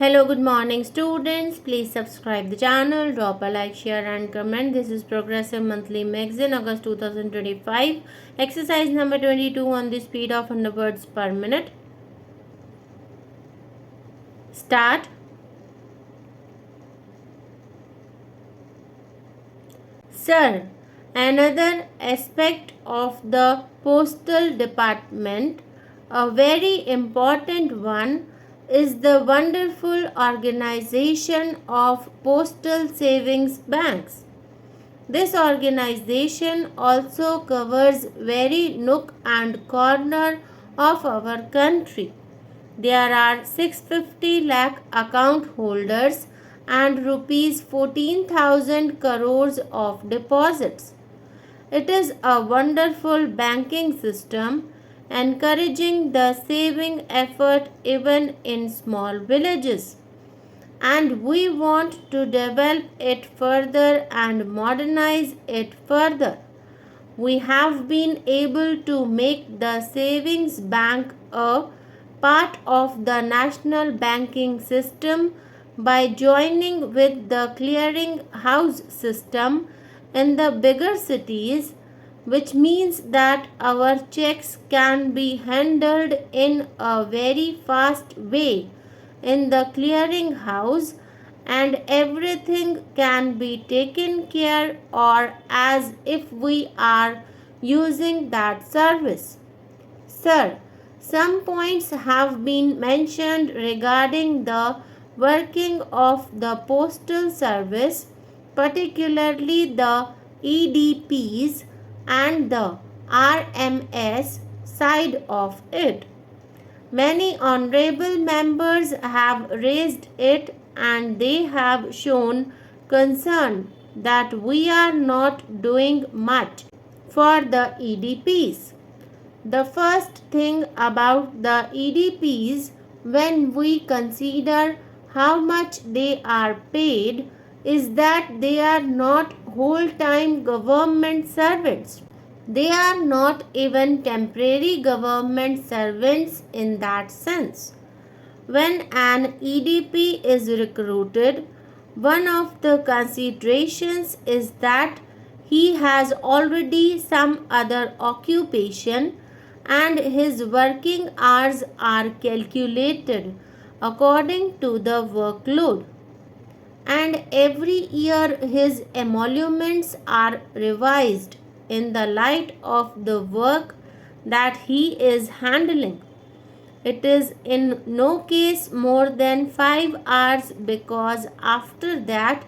Hello, good morning students. Please subscribe the channel, drop a like, share and comment. This is Progressive Monthly Magazine, August 2025. Exercise number 22 on the speed of 100 words per minute. Start. Sir, another aspect of the postal department, a very important one, is the wonderful organization of postal savings banks. This organization also covers very nook and corner of our country. There are 650 lakh account holders and rupees 14,000 crores of deposits. It is a wonderful banking system encouraging the saving effort even in small villages, and we want to develop it further and modernize it further. We have been able to make the savings bank a part of the national banking system by joining with the clearing house system in the bigger cities, which means that our checks can be handled in a very fast way in the clearing house, and everything can be taken care or as if we are using that service. Sir, some points have been mentioned regarding the working of the postal service, particularly the EDPs and the RMS side of it. Many honorable members have raised it and they have shown concern that we are not doing much for the EDPs. The first thing about the EDPs, when we consider how much they are paid, is that they are not whole-time government servants. They are not even temporary government servants in that sense. When an EDP is recruited, one of the considerations is that he has already some other occupation and his working hours are calculated according to the workload, and every year his emoluments are revised in the light of the work that he is handling. It is in no case more than 5 hours, because after that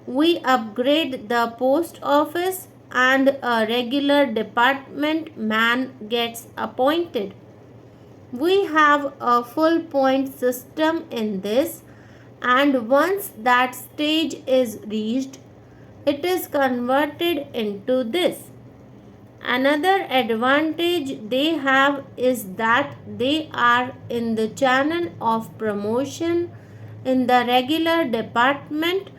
we upgrade the post office and a regular department man gets appointed. We have a full point system in this, and once that stage is reached, it is converted into this. Another advantage they have is that they are in the channel of promotion in the regular department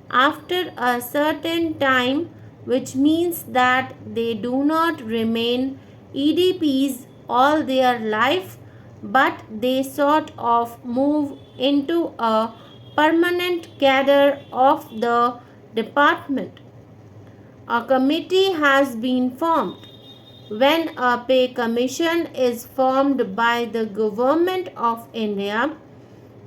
after a certain time, which means that they do not remain EDPs all their life, but they sort of move into a permanent cadre of the department. A committee has been formed. When a pay commission is formed by the Government of India,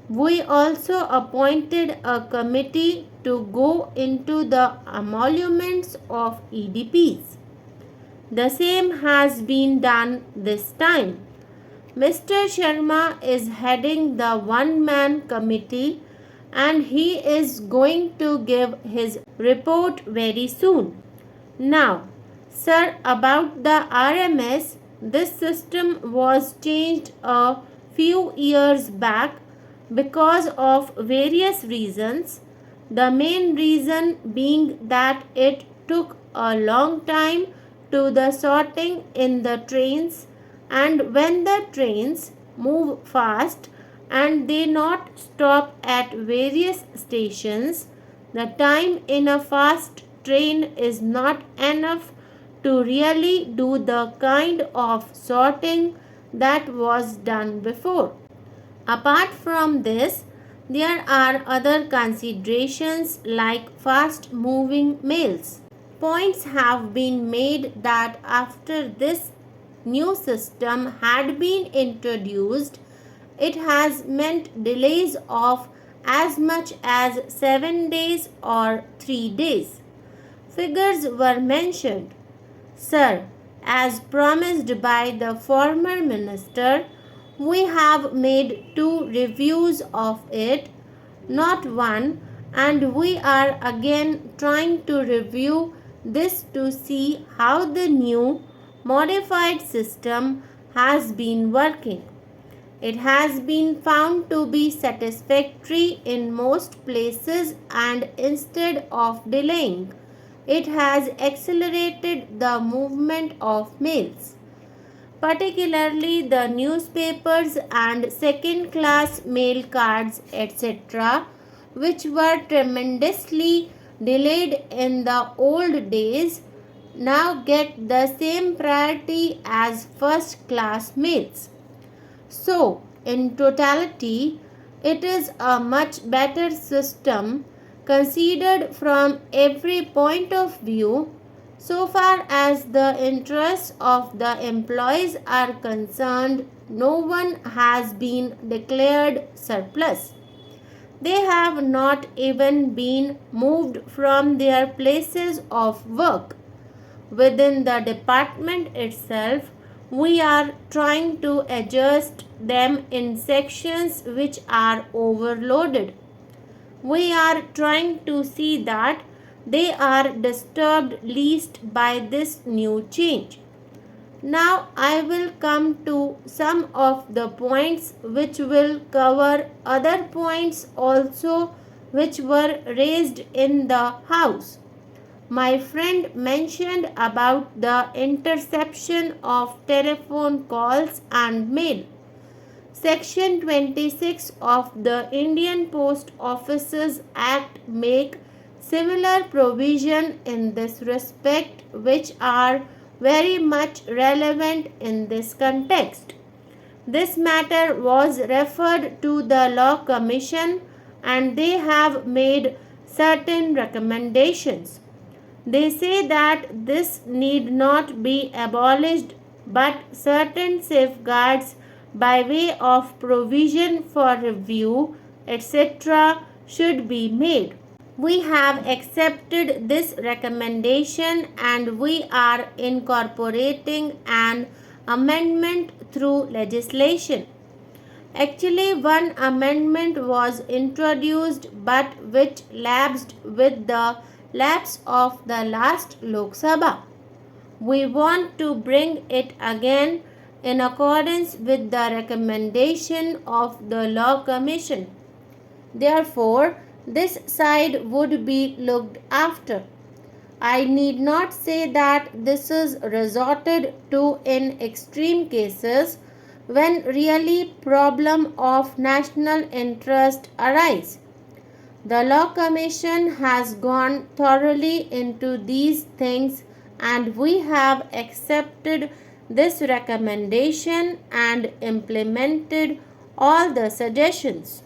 we also appointed a committee to go into the emoluments of EDPs. The same has been done this time. Mr. Sharma is heading the one-man committee and he is going to give his report very soon. Now, sir, about the RMS, this system was changed a few years back because of various reasons. The main reason being that it took a long time to the sorting in the trains, and when the trains move fast and they not stop at various stations, the time in a fast train is not enough to really do the kind of sorting that was done before. Apart from this, There are other considerations like fast moving mails. Points have been made that after this new system had been introduced, it has meant delays of as much as 7 days or 3 days. Figures were mentioned. Sir, as promised by the former minister, we have made 2 reviews of it, not one, and we are again trying to review this to see how the new modified system has been working. It has been found to be satisfactory in most places, and instead of delaying, it has accelerated the movement of mails, particularly the newspapers and second class mail cards, etc., which were tremendously delayed in the old days, now get the same priority as first class mails. So, in totality, it is a much better system considered from every point of view. So far as the interests of the employees are concerned, no one has been declared surplus. They have not even been moved from their places of work. Within the department itself, we are trying to adjust them in sections which are overloaded. We are trying to see that they are disturbed least by this new change. Now I will come to some of the points which will cover other points also which were raised in the House. My friend mentioned about the interception of telephone calls and mail. Section 26 of the Indian Post Offices Act make similar provision in this respect, which are very much relevant in this context. This matter was referred to the Law Commission and they have made certain recommendations. They say that this need not be abolished, but certain safeguards by way of provision for review, etc., should be made. We have accepted this recommendation and we are incorporating an amendment through legislation. Actually, one amendment was introduced but which lapsed with the lapse of the last Lok Sabha. We want to bring it again in accordance with the recommendation of the Law Commission. Therefore, this side would be looked after. I need not say that this is resorted to in extreme cases when really problem of national interest arise. The Law Commission has gone thoroughly into these things and we have accepted this recommendation and implemented all the suggestions.